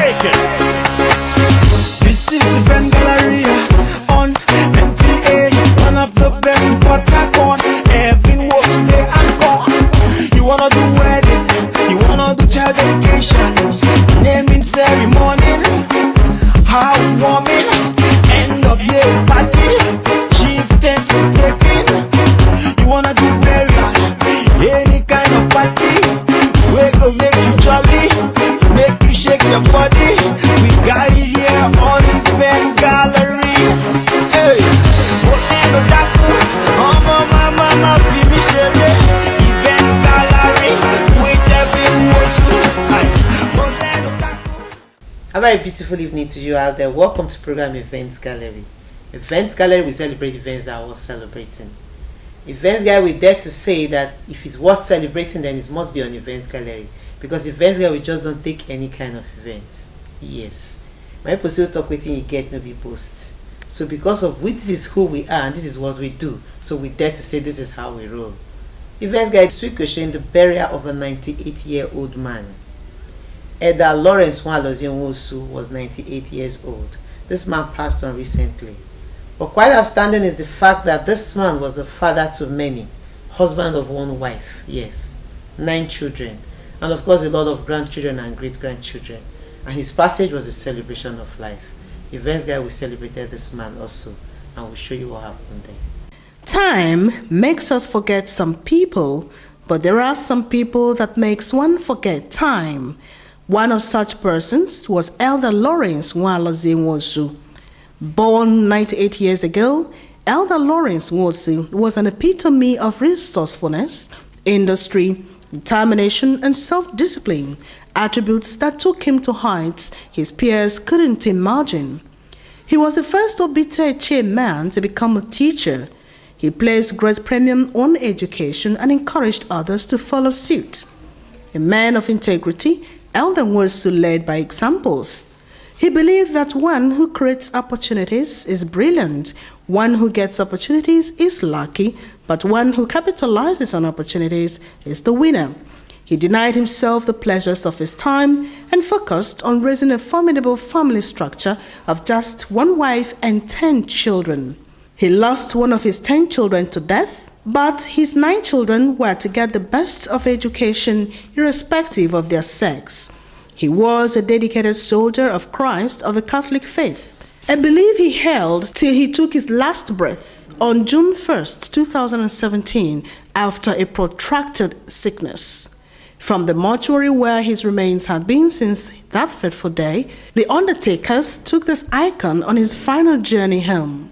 Shake it. This is Event Gallery on NPA, one of the best in Port Harcourt. Every Nwosu'S day I'm gone. You wanna do wedding, you wanna do child dedication, naming ceremony, housewarming, end of year party, chieftains taking. You wanna do burial, any kind of party, we go make you jolly, make you shake your body. We got it here on Event Gallery. Hey, mama, Event Gallery with every Nwosu. A very beautiful evening to you out there. Welcome to program Events Gallery. Events Gallery, we celebrate events that are worth celebrating. Events Gallery, we dare to say that if it's worth celebrating, then it must be on Events Gallery. Because Events Gallery, we just don't take any kind of event. Yes. My people still talk with you get no be post. So because of this is who we are and this is what we do. So we dare to say this is how we roll. Events Gallery, this week we're showing the burial of a 98-year-old man. Elder Lawrence Nwosu was 98 years old. This man passed on recently. But quite outstanding is the fact that this man was a father to many, husband of one wife, yes, 9 children, and of course a lot of grandchildren and great-grandchildren. And his passage was a celebration of life. Events Guy, we celebrated this man also, and we'll show you what happened there. Time makes us forget some people, but there are some people that makes one forget time. One of such persons was Elder Lawrence Nwosu. Born 98 years ago, Elder Lawrence Nwosu was an epitome of resourcefulness, industry, determination, and self-discipline, attributes that took him to heights his peers couldn't imagine. He was the first Obite man to become a teacher. He placed great premium on education and encouraged others to follow suit. A man of integrity, Elder Nwosu led by examples. He believed that one who creates opportunities is brilliant, one who gets opportunities is lucky, but one who capitalizes on opportunities is the winner. He denied himself the pleasures of his time and focused on raising a formidable family structure of just one wife and 10 children. He lost one of his 10 children to death, but his 9 children were to get the best of education irrespective of their sex. He was a dedicated soldier of Christ of the Catholic faith, a belief he held till he took his last breath on June 1st, 2017, after a protracted sickness. From the mortuary where his remains had been since that fateful day, the undertakers took this icon on his final journey home.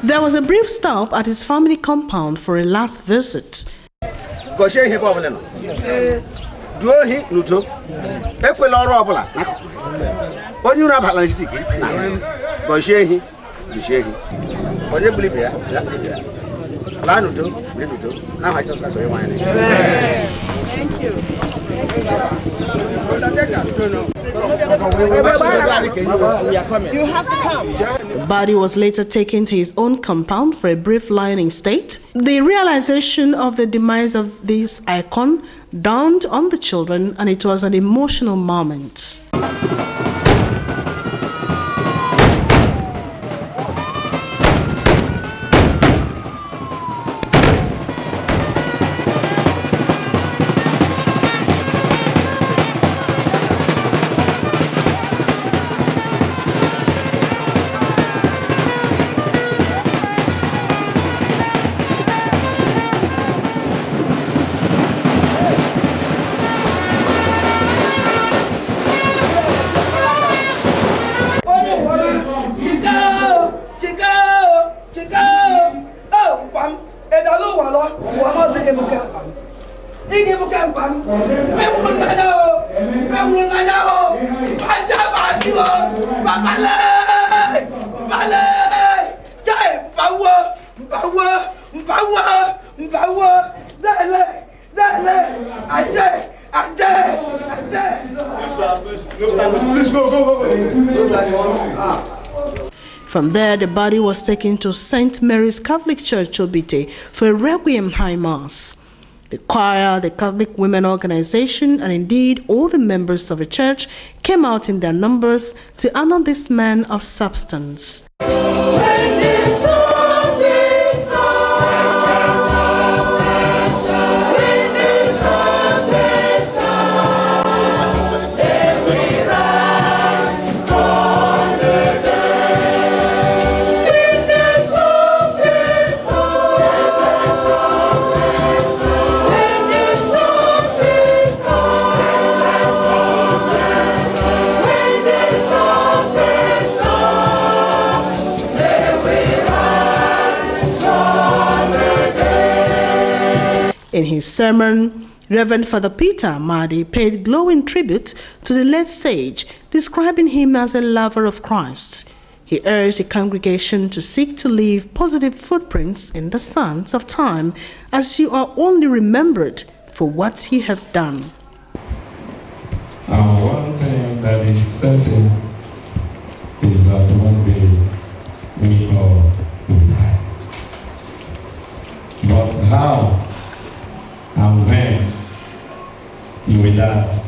There was a brief stop at his family compound for a last visit. Thank you. You have to come. The body was later taken to his own compound for a brief lying in state. The realization of the demise of this icon dawned on the children, and it was an emotional moment. From there, the body was taken to St. Mary's Catholic Church, Obite, for a Requiem High Mass. The choir, the Catholic Women Organization, and indeed all the members of the church came out in their numbers to honor this man of substance. In his sermon, Reverend Father Peter Amadi paid glowing tribute to the late sage, describing him as a lover of Christ. He urged the congregation to seek to leave positive footprints in the sands of time, as you are only remembered for what you have done. One thing that is certain is that one day we all will die. But how and when you will die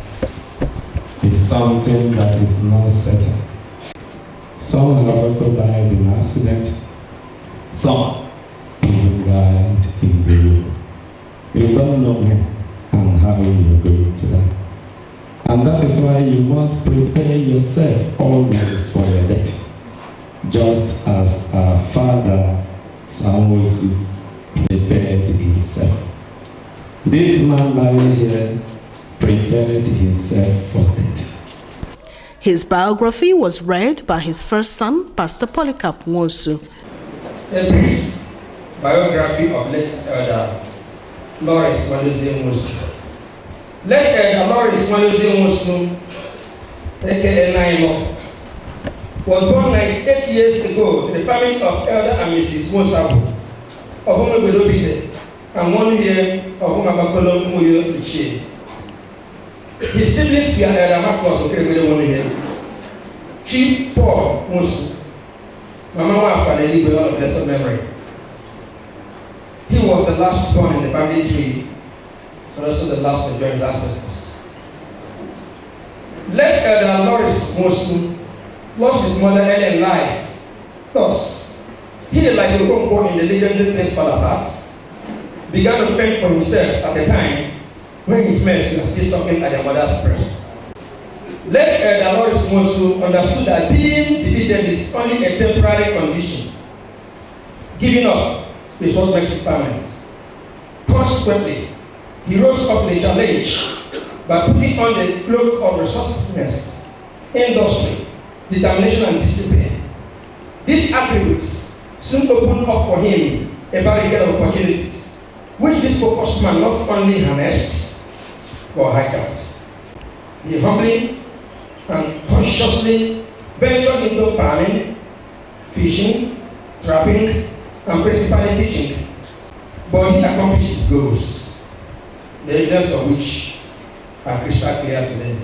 is something that is not certain. Some will also die in an accident. Some even died in the room. You don't know when and how you are going to die. And that is why you must prepare yourself always for your death. Just as our father Nwosu prepared himself. This man lying here prepared himself for death. His biography was read by his first son, Pastor Polycarp Nwosu. A brief biography of late Elder Lawrence Nwosu. Late Elder Lawrence Nwosu, aka Naimo, was born 98 years ago in the family of Elder and Mrs. Nwosu of Obite, and 1 year of Mabakolo Muyo Ichie. His siblings were Elder Marcus Okebede 1 year, Chief Paul Nwosu, Mama Wafa Leli God of blessed memory. He was the last born in the family tree, and also the last of John's ancestors. Late Elder Lawrence Nwosu lost his mother early in life. Thus, he, like a home born in the legendary place Falapats, began to fend for himself at the time when his mercy was still sucking at their mother's breast. Late Elder Lawrence Nwosu understood that being defeated is only a temporary condition. Giving up is what makes it permanent. Consequently, he rose up to the challenge by putting on the cloak of resourcefulness, industry, determination, and discipline. These attributes soon opened up for him a barricade of opportunities, which this focused man not only harnessed, but hijacked. He humbly and consciously ventured into farming, fishing, trapping, and principally teaching. But he accomplished his goals, the evidence of which are crystal clear today.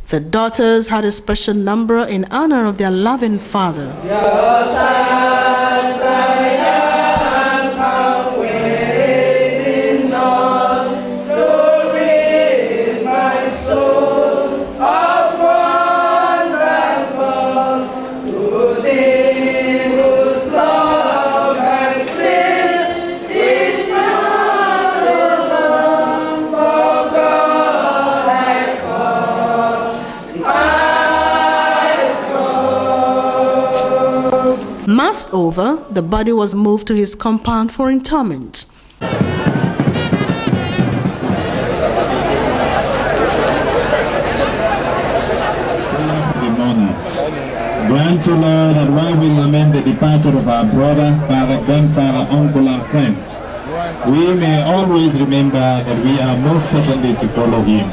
The daughters had a special number in honor of their loving father. Waiting on to Mass over, the body was moved to his compound for interment. Grant, O Lord, that while we lament the departure of our brother, father, grandfather, uncle, and friend, we may always remember that we are most certainly to follow him.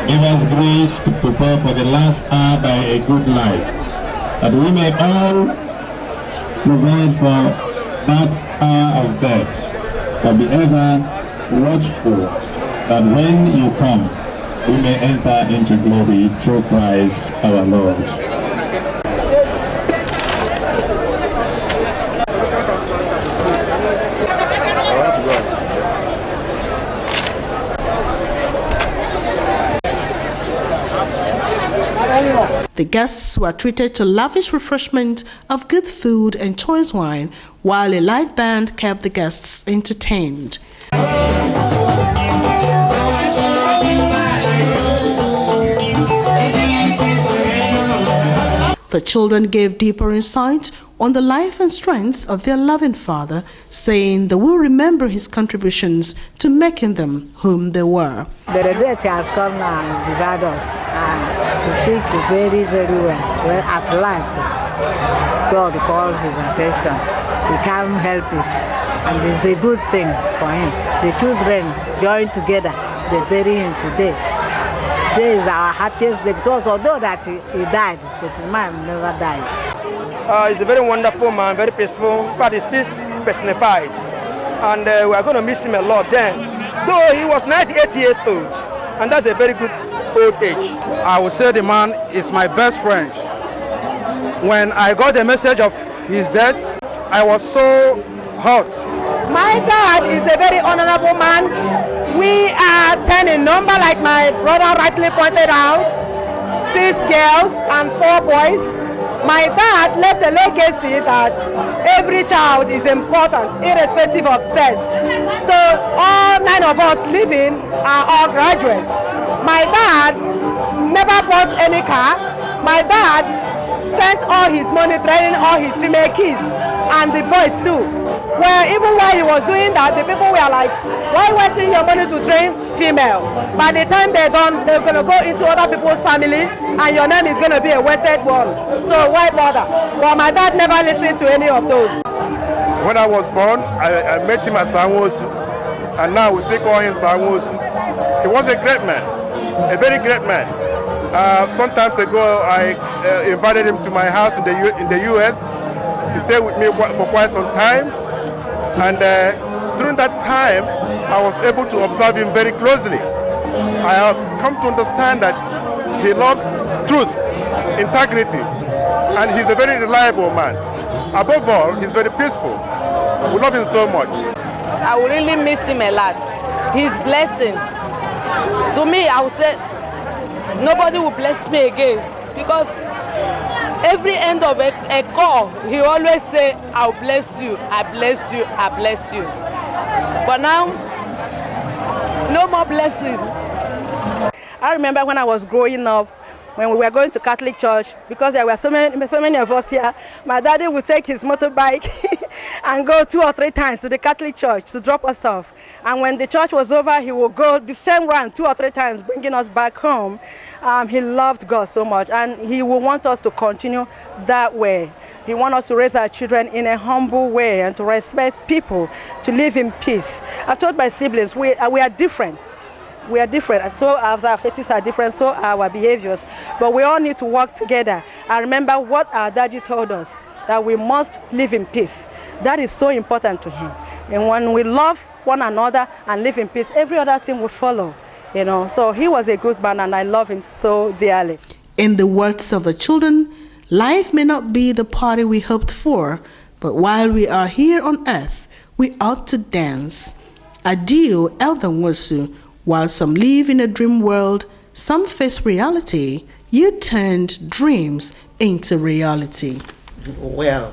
Give us grace to prepare for the last hour by a good life, that we may all provide for that hour of death, but be ever watchful, that when you come, we may enter into glory through Christ our Lord. The guests were treated to lavish refreshment of good food and choice wine, while a light band kept the guests entertained. The children gave deeper insight on the life and strengths of their loving father, saying they will remember his contributions to making them whom they were. The death has come and divided us, and the sick very, very well. Well, at last, God called his attention. We can't help it, and it's a good thing for him. The children joined together. They bury him today. Today is our happiest day, because although that he died, but his man never died. He's a very wonderful man, very peaceful. In fact, his peace personified. And we are going to miss him a lot then. Though he was 98 years old, and that's a very good old age. I would say the man is my best friend. When I got the message of his death, I was so hurt. My dad is a very honorable man. We are 10 in number, like my brother rightly pointed out. 6 girls and 4 boys. My dad left a legacy that every child is important, irrespective of sex. So all 9 of us living are all graduates. My dad never bought any car. My dad spent all his money training all his female kids and the boys too. Well, even while he was doing that, the people were like, why wasting your money to train female? By the time they're done, they're going to go into other people's family and your name is going to be a wasted one. So why bother? Well, my dad never listened to any of those. When I was born, I met him at Nwosu, and now we still call him Nwosu. He was a great man, a very great man. Some time ago, I invited him to my house in the U.S. He stayed with me for quite some time. And during that time, I was able to observe him very closely. I have come to understand that he loves truth, integrity, and he's a very reliable man. Above all, he's very peaceful. We love him so much. I will really miss him a lot. His blessing. To me, I would say, nobody will bless me again, because every end of a call, he always say, I'll bless you, I bless you, I bless you. But now, no more blessing. I remember when I was growing up, when we were going to Catholic church, because there were so many of us here, my daddy would take his motorbike and go 2 or 3 times to the Catholic church to drop us off. And when the church was over, he would go the same round 2 or 3 times, bringing us back home. He loved God so much, and he would want us to continue that way. He wants us to raise our children in a humble way and to respect people, to live in peace. I told my siblings, we are different. We are different, so as our faces are different, so are our behaviors. But we all need to work together. I remember what our daddy told us, that we must live in peace. That is so important to him. And when we love one another and live in peace, every other thing will follow. You know, so he was a good man, and I love him so dearly. In the words of the children, life may not be the party we hoped for, but while we are here on earth, we ought to dance. Adieu, Elder Nwosu. While some live in a dream world, some face reality. You turned dreams into reality. Well,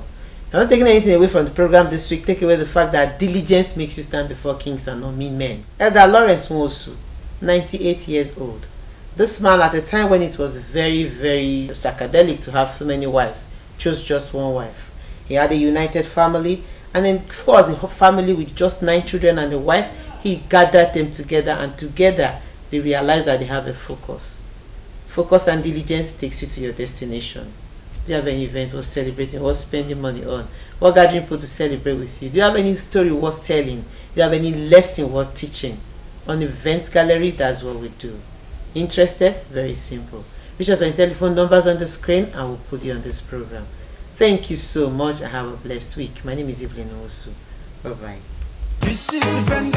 I'm not taking anything away from the program this week. Take away the fact that diligence makes you stand before kings and not mean men. Elder Lawrence Nwosu, 98 years old. This man, at a time when it was very, very psychedelic to have so many wives, chose just one wife. He had a united family, and then of course a family with just 9 children and a wife. He gathered them together, and together they realized that they have a focus. Focus and diligence takes you to your destination. Do you have any event worth celebrating, worth spending money on? What gathering people to celebrate with you? Do you have any story worth telling? Do you have any lesson worth teaching? On Events Gallery, that's what we do. Interested? Very simple. Reach us on telephone numbers on the screen and we'll put you on this program. Thank you so much and have a blessed week. My name is Nwosu. Bye-bye. This is Event